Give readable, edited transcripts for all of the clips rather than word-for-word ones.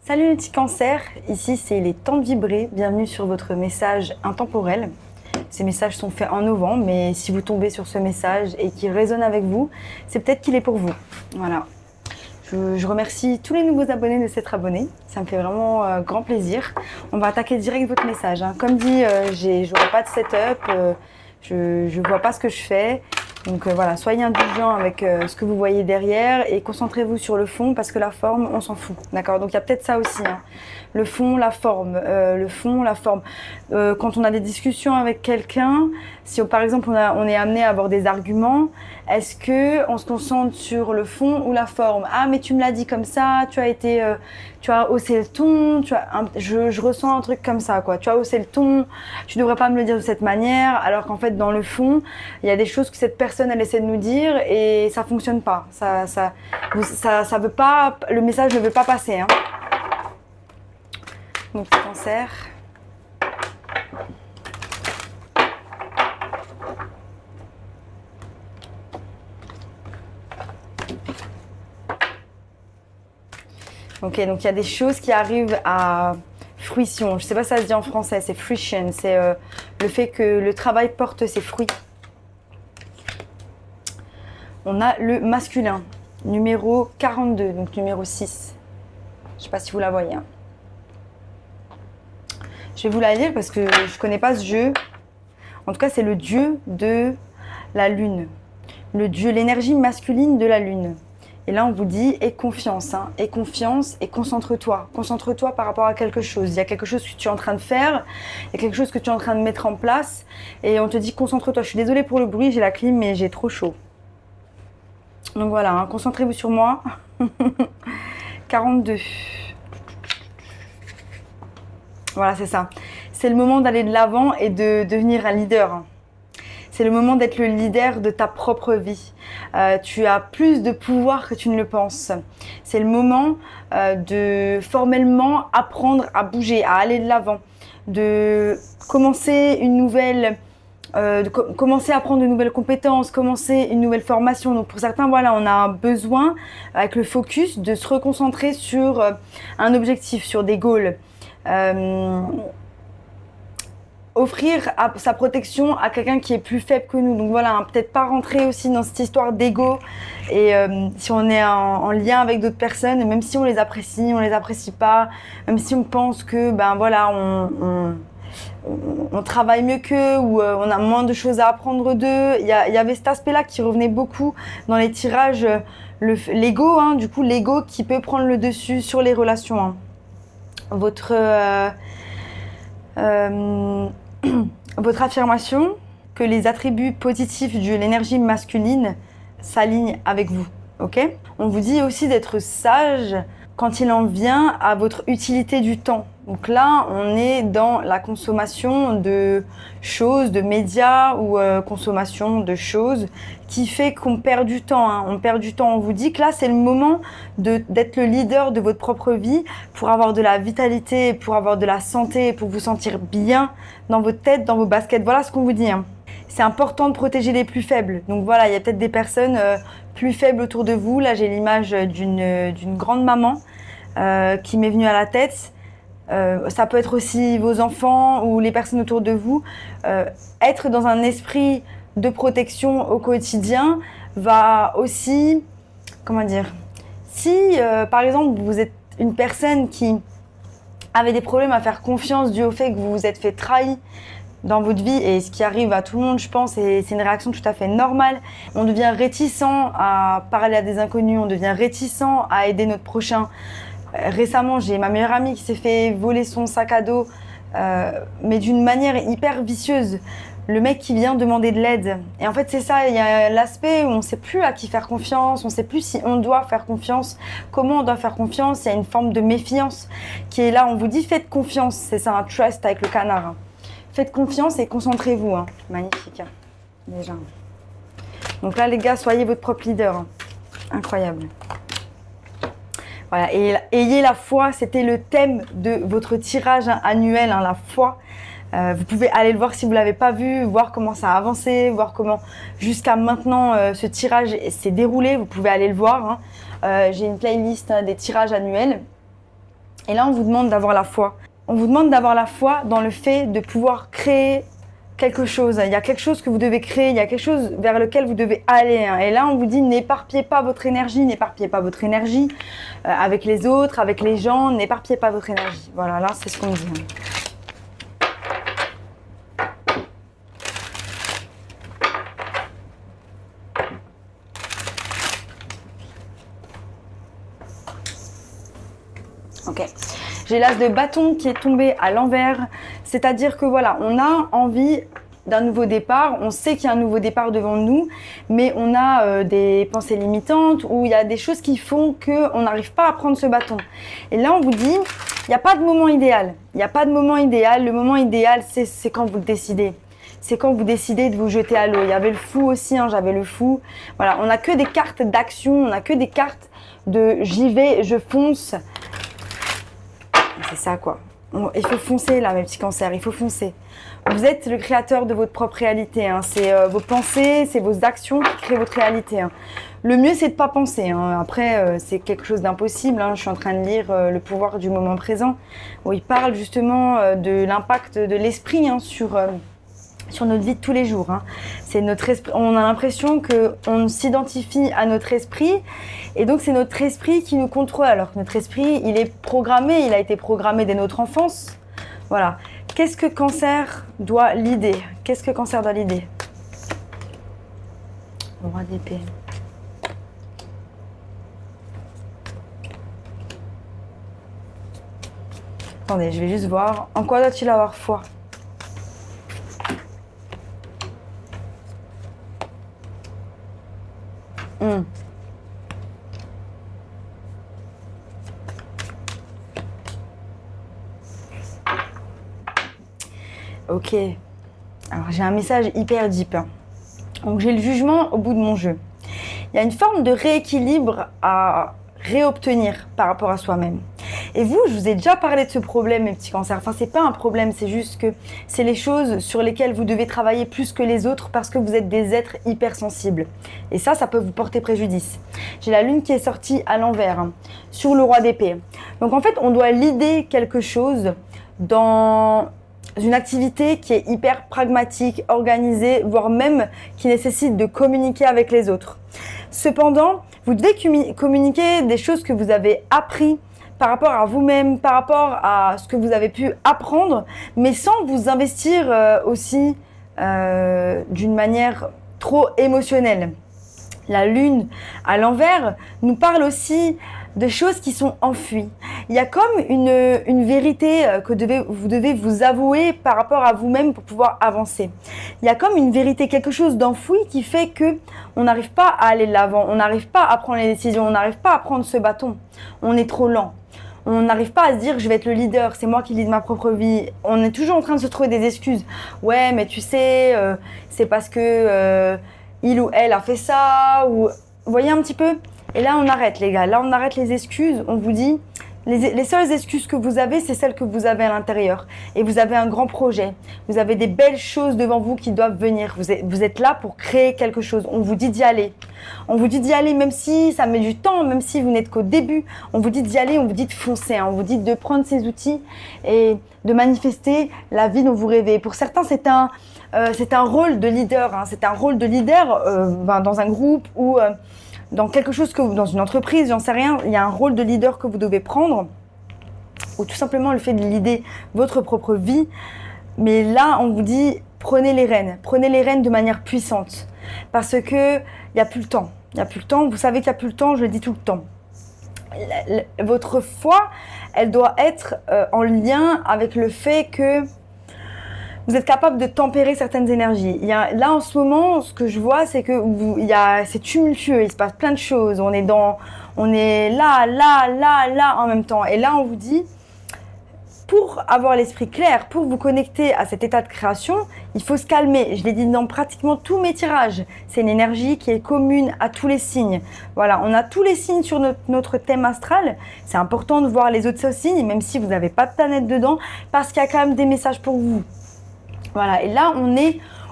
Salut les petits cancers, ici c'est les temps de vibrer, bienvenue sur votre message intemporel. Ces messages sont faits en novembre, mais si vous tombez sur ce message et qu'il résonne avec vous, c'est peut-être qu'il est pour vous. Voilà. Je remercie tous les nouveaux abonnés de s'être abonnés, ça me fait vraiment grand plaisir. On va attaquer direct votre message. Comme dit, je n'aurai pas de setup, je ne vois pas ce que je fais. Donc voilà, soyez indulgents avec ce que vous voyez derrière et concentrez-vous sur le fond parce que la forme, on s'en fout. D'accord? Donc il y a peut-être ça aussi. Le fond, la forme. Quand on a des discussions avec quelqu'un, si par exemple on est amené à avoir des arguments, est-ce qu'on se concentre sur le fond ou la forme? Ah mais tu me l'as dit comme ça, tu as haussé le ton, je ressens un truc comme ça quoi. Tu as haussé le ton, tu devrais pas me le dire de cette manière, alors qu'en fait dans le fond, il y a des choses que cette personne elle essaie de nous dire et ça fonctionne pas. Ça veut pas, le message ne veut pas passer. Mon petit cancer. Ok, donc il y a des choses qui arrivent à fruition. Je ne sais pas si ça se dit en français, c'est fruition. C'est le fait que le travail porte ses fruits. On a le masculin, numéro 42, donc numéro 6. Je ne sais pas si vous la voyez. Je vais vous la lire parce que je ne connais pas ce jeu. En tout cas, c'est le dieu de la lune. Le dieu, l'énergie masculine de la lune. Et là, on vous dit, aie confiance, aie confiance et concentre-toi. Concentre-toi par rapport à quelque chose. Il y a quelque chose que tu es en train de faire, il y a quelque chose que tu es en train de mettre en place. Et on te dit, concentre-toi. Je suis désolée pour le bruit, j'ai la clim, mais j'ai trop chaud. Donc voilà, concentrez-vous sur moi. 42. Voilà, c'est ça. C'est le moment d'aller de l'avant et de devenir un leader. C'est le moment d'être le leader de ta propre vie. Tu as plus de pouvoir que tu ne le penses. C'est le moment de formellement apprendre à bouger, à aller de l'avant, de commencer une nouvelle, commencer à prendre de nouvelles compétences, commencer une nouvelle formation. Donc pour certains, voilà, on a besoin, avec le focus, de se reconcentrer sur un objectif, sur des goals. Offrir sa protection à quelqu'un qui est plus faible que nous. Donc voilà, peut-être pas rentrer aussi dans cette histoire d'ego. Et si on est en lien avec d'autres personnes, même si on les apprécie pas, même si on pense que ben voilà, on travaille mieux qu'eux ou on a moins de choses à apprendre d'eux. Il y avait cet aspect-là qui revenait beaucoup dans les tirages, l'ego, du coup l'ego qui peut prendre le dessus sur les relations. Votre affirmation que les attributs positifs de l'énergie masculine s'alignent avec vous, ok? On vous dit aussi d'être sage quand il en vient à votre utilité du temps. Donc là, on est dans la consommation de choses, de médias ou consommation de choses qui fait qu'on perd du temps. On perd du temps. On vous dit que là, c'est le moment d'être le leader de votre propre vie pour avoir de la vitalité, pour avoir de la santé, pour vous sentir bien dans votre tête, dans vos baskets. Voilà ce qu'on vous dit. C'est important de protéger les plus faibles. Donc voilà, il y a peut-être des personnes plus faibles autour de vous. Là, j'ai l'image d'une grande maman qui m'est venue à la tête. Ça peut être aussi vos enfants ou les personnes autour de vous. Être dans un esprit de protection au quotidien va aussi, comment dire, si par exemple vous êtes une personne qui avait des problèmes à faire confiance dû au fait que vous vous êtes fait trahir dans votre vie, et ce qui arrive à tout le monde, je pense, et c'est une réaction tout à fait normale. On devient réticent à parler à des inconnus, on devient réticent à aider notre prochain. Récemment, j'ai ma meilleure amie qui s'est fait voler son sac à dos, mais d'une manière hyper vicieuse. Le mec qui vient demander de l'aide. Et en fait, c'est ça, il y a l'aspect où on ne sait plus à qui faire confiance, on ne sait plus si on doit faire confiance, comment on doit faire confiance. Il y a une forme de méfiance qui est là. On vous dit faites confiance, c'est ça, un trust avec le canard. Faites confiance et concentrez-vous. Magnifique, déjà. Donc là, les gars, soyez votre propre leader. Incroyable. Voilà, et ayez la foi, c'était le thème de votre tirage annuel, la foi. Vous pouvez aller le voir si vous ne l'avez pas vu, voir comment ça a avancé, voir comment jusqu'à maintenant ce tirage s'est déroulé. Vous pouvez aller le voir. J'ai une playlist des tirages annuels. Et là, on vous demande d'avoir la foi. On vous demande d'avoir la foi dans le fait de pouvoir créer quelque chose. Il y a quelque chose que vous devez créer, il y a quelque chose vers lequel vous devez aller. Et là, on vous dit, n'éparpillez pas votre énergie, avec les autres, avec les gens, n'éparpillez pas votre énergie. Voilà, là, c'est ce qu'on dit. Ok. J'ai l'as de bâton qui est tombé à l'envers, c'est-à-dire que voilà, on a envie d'un nouveau départ, on sait qu'il y a un nouveau départ devant nous, mais on a des pensées limitantes ou il y a des choses qui font qu'on n'arrive pas à prendre ce bâton. Et là, on vous dit, il n'y a pas de moment idéal. Il n'y a pas de moment idéal. Le moment idéal, c'est quand vous le décidez. C'est quand vous décidez de vous jeter à l'eau. Il y avait le fou aussi, hein, j'avais le fou. Voilà, on n'a que des cartes d'action, on n'a que des cartes de j'y vais, je fonce. C'est ça quoi. Il faut foncer là, mes petits cancers, il faut foncer. Vous êtes le créateur de votre propre réalité. Hein. C'est vos pensées, c'est vos actions qui créent votre réalité. Hein. Le mieux, c'est de ne pas penser. Hein. Après, c'est quelque chose d'impossible. Hein. Je suis en train de lire Le pouvoir du moment présent, où il parle justement de l'impact de l'esprit hein, sur notre vie de tous les jours. Hein. C'est notre esprit, on a l'impression qu'on s'identifie à notre esprit et donc c'est notre esprit qui nous contrôle alors que notre esprit, il est programmé, il a été programmé dès notre enfance. Voilà. Qu'est-ce que Cancer doit l'idée? Qu'est-ce que Cancer doit l'idée? Le roi d'épée. Attendez, je vais juste voir. En quoi doit-il avoir foi? Ok. Alors j'ai un message hyper deep. Hein. Donc j'ai le jugement au bout de mon jeu. Il y a une forme de rééquilibre à réobtenir par rapport à soi-même. Et vous, je vous ai déjà parlé de ce problème, mes petits cancers. Enfin, c'est pas un problème, c'est juste que c'est les choses sur lesquelles vous devez travailler plus que les autres parce que vous êtes des êtres hypersensibles. Et ça peut vous porter préjudice. J'ai la lune qui est sortie à l'envers, hein, sur le roi d'épée. Donc en fait, on doit leader quelque chose dans une activité qui est hyper pragmatique, organisée, voire même qui nécessite de communiquer avec les autres. Cependant, vous devez communiquer des choses que vous avez appris par rapport à vous-même, par rapport à ce que vous avez pu apprendre, mais sans vous investir aussi d'une manière trop émotionnelle. La lune à l'envers nous parle aussi de choses qui sont enfuies. Il y a comme une vérité que vous devez vous avouer par rapport à vous-même pour pouvoir avancer. Il y a comme une vérité, quelque chose d'enfoui qui fait que on n'arrive pas à aller de l'avant, on n'arrive pas à prendre les décisions, on n'arrive pas à prendre ce bâton. On est trop lent. On n'arrive pas à se dire je vais être le leader, c'est moi qui lead ma propre vie. On est toujours en train de se trouver des excuses. Ouais, mais tu sais, c'est parce que il ou elle a fait ça, ou vous voyez un petit peu. Et là, on arrête les gars, là on arrête les excuses, on vous dit, les seules excuses que vous avez, c'est celles que vous avez à l'intérieur. Et vous avez un grand projet, vous avez des belles choses devant vous qui doivent venir. Vous êtes là pour créer quelque chose, on vous dit d'y aller. On vous dit d'y aller même si ça met du temps, même si vous n'êtes qu'au début. On vous dit d'y aller, on vous dit de foncer, hein. On vous dit de prendre ces outils et de manifester la vie dont vous rêvez. Pour certains, c'est un rôle de leader, hein. C'est un rôle de leader dans un groupe ou dans quelque chose dans une entreprise, j'en sais rien, il y a un rôle de leader que vous devez prendre, ou tout simplement le fait de leader votre propre vie. Mais là, on vous dit, prenez les rênes de manière puissante, parce que il n'y a plus le temps. Il n'y a plus le temps, vous savez qu'il n'y a plus le temps, je le dis tout le temps. Votre foi, elle doit être en lien avec le fait que vous êtes capable de tempérer certaines énergies. Là, en ce moment, ce que je vois, c'est que c'est tumultueux, il se passe plein de choses. On est là, en même temps. Et là, on vous dit, pour avoir l'esprit clair, pour vous connecter à cet état de création, il faut se calmer. Je l'ai dit dans pratiquement tous mes tirages. C'est une énergie qui est commune à tous les signes. Voilà, on a tous les signes sur notre thème astral. C'est important de voir les autres signes, même si vous n'avez pas de planète dedans, parce qu'il y a quand même des messages pour vous. Voilà, et là,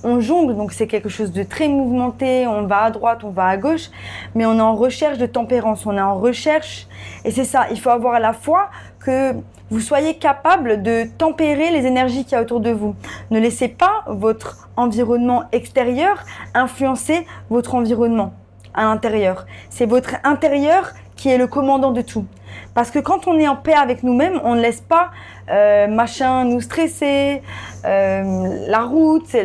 on jongle, donc c'est quelque chose de très mouvementé, on va à droite, on va à gauche, mais on est en recherche de tempérance, on est en recherche, et c'est ça, il faut avoir la foi que vous soyez capable de tempérer les énergies qu'il y a autour de vous. Ne laissez pas votre environnement extérieur influencer votre environnement à l'intérieur. C'est votre intérieur qui est le commandant de tout. Parce que quand on est en paix avec nous-mêmes, on ne laisse pas machin nous stresser, la route,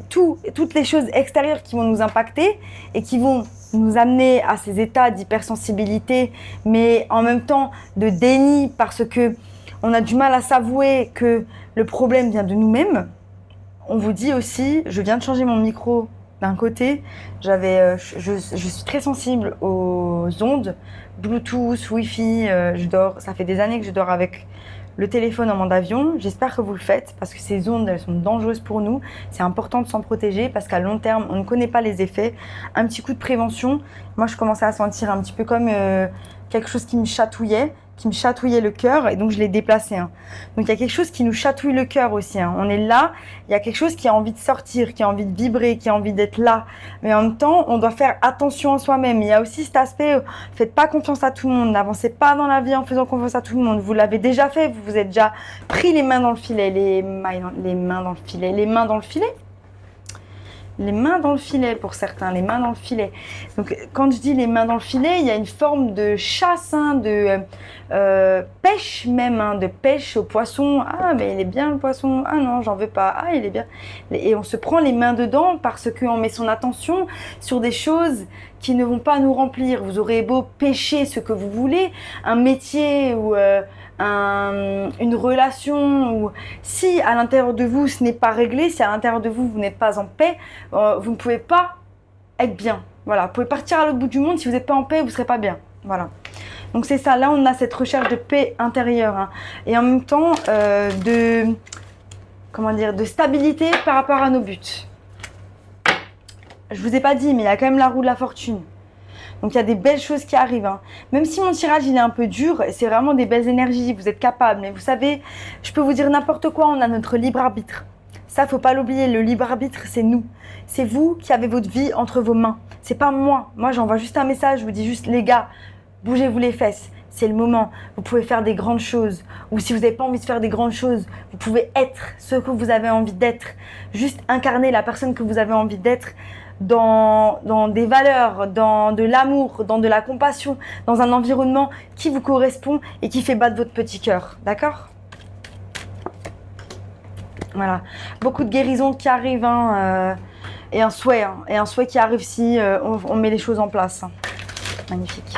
toutes les choses extérieures qui vont nous impacter et qui vont nous amener à ces états d'hypersensibilité, mais en même temps de déni parce que on a du mal à s'avouer que le problème vient de nous-mêmes. On vous dit aussi, je viens de changer mon micro d'un côté, je suis très sensible aux ondes, Bluetooth, Wi-Fi, ça fait des années que je dors avec le téléphone en mode avion. J'espère que vous le faites parce que ces ondes, elles sont dangereuses pour nous. C'est important de s'en protéger parce qu'à long terme, on ne connaît pas les effets. Un petit coup de prévention, moi je commençais à sentir un petit peu comme quelque chose qui me chatouillait le cœur et donc je l'ai déplacé. Donc il y a quelque chose qui nous chatouille le cœur aussi. On est là, il y a quelque chose qui a envie de sortir, qui a envie de vibrer, qui a envie d'être là. Mais en même temps, on doit faire attention à soi-même. Il y a aussi cet aspect, faites pas confiance à tout le monde, n'avancez pas dans la vie en faisant confiance à tout le monde. Vous l'avez déjà fait, vous vous êtes déjà pris les mains dans le filet, les mains dans le filet pour certains, les mains dans le filet. Donc quand je dis les mains dans le filet, il y a une forme de chasse, de pêche même, de pêche au poisson. Ah mais il est bien le poisson, ah non j'en veux pas, ah il est bien. Et on se prend les mains dedans parce qu'on met son attention sur des choses qui ne vont pas nous remplir. Vous aurez beau pêcher ce que vous voulez, un métier ou une relation, ou si à l'intérieur de vous ce n'est pas réglé, si à l'intérieur de vous vous n'êtes pas en paix, vous ne pouvez pas être bien. Voilà, vous pouvez partir à l'autre bout du monde, si vous n'êtes pas en paix, vous ne serez pas bien. Voilà. Donc c'est ça, là on a cette recherche de paix intérieure et en même temps de stabilité par rapport à nos buts. Je vous ai pas dit, mais il y a quand même la roue de la fortune. Donc il y a des belles choses qui arrivent. Même si mon tirage il est un peu dur, c'est vraiment des belles énergies, vous êtes capables. Mais vous savez, je peux vous dire n'importe quoi, on a notre libre arbitre. Ça, faut pas l'oublier, le libre arbitre, c'est nous. C'est vous qui avez votre vie entre vos mains. C'est pas moi. Moi, j'envoie juste un message, je vous dis juste, les gars, bougez-vous les fesses. C'est le moment. Vous pouvez faire des grandes choses. Ou si vous n'avez pas envie de faire des grandes choses, vous pouvez être ce que vous avez envie d'être. Juste incarner la personne que vous avez envie d'être. Dans des valeurs, dans de l'amour, dans de la compassion, dans un environnement qui vous correspond et qui fait battre votre petit cœur. D'accord ? Voilà. Beaucoup de guérisons qui arrivent et un souhait qui arrive si on met les choses en place. Magnifique.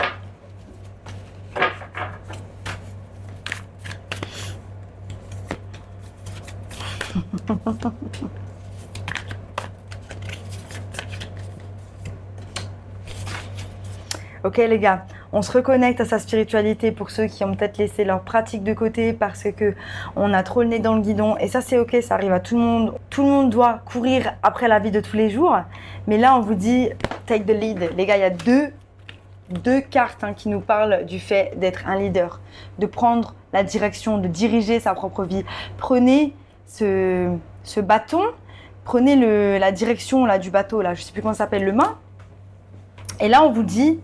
Ok les gars, on se reconnecte à sa spiritualité pour ceux qui ont peut-être laissé leur pratique de côté parce que on a trop le nez dans le guidon. Et ça c'est ok, ça arrive à tout le monde. Tout le monde doit courir après la vie de tous les jours. Mais là on vous dit take the lead. Les gars, il y a deux cartes qui nous parlent du fait d'être un leader, de prendre la direction, de diriger sa propre vie. Prenez ce bâton, prenez la direction là, du bateau, là, je ne sais plus comment ça s'appelle, le mât. Et là on vous dit...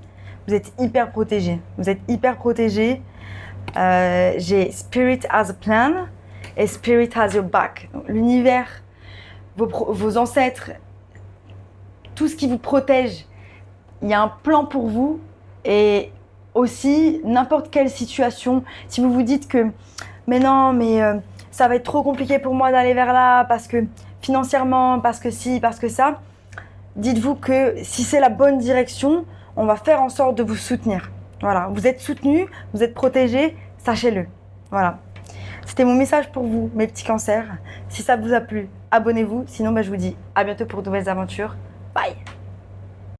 Vous êtes hyper protégé. Vous êtes hyper protégé. J'ai Spirit has a plan et Spirit has your back. L'univers, vos ancêtres, tout ce qui vous protège, il y a un plan pour vous. Et aussi, n'importe quelle situation, si vous vous dites que mais non, mais ça va être trop compliqué pour moi d'aller vers là parce que financièrement, parce que ci, parce que ça, dites-vous que si c'est la bonne direction, on va faire en sorte de vous soutenir. Voilà, vous êtes soutenus, vous êtes protégés, sachez-le. Voilà. C'était mon message pour vous, mes petits cancers. Si ça vous a plu, abonnez-vous. Sinon, je vous dis à bientôt pour de nouvelles aventures. Bye!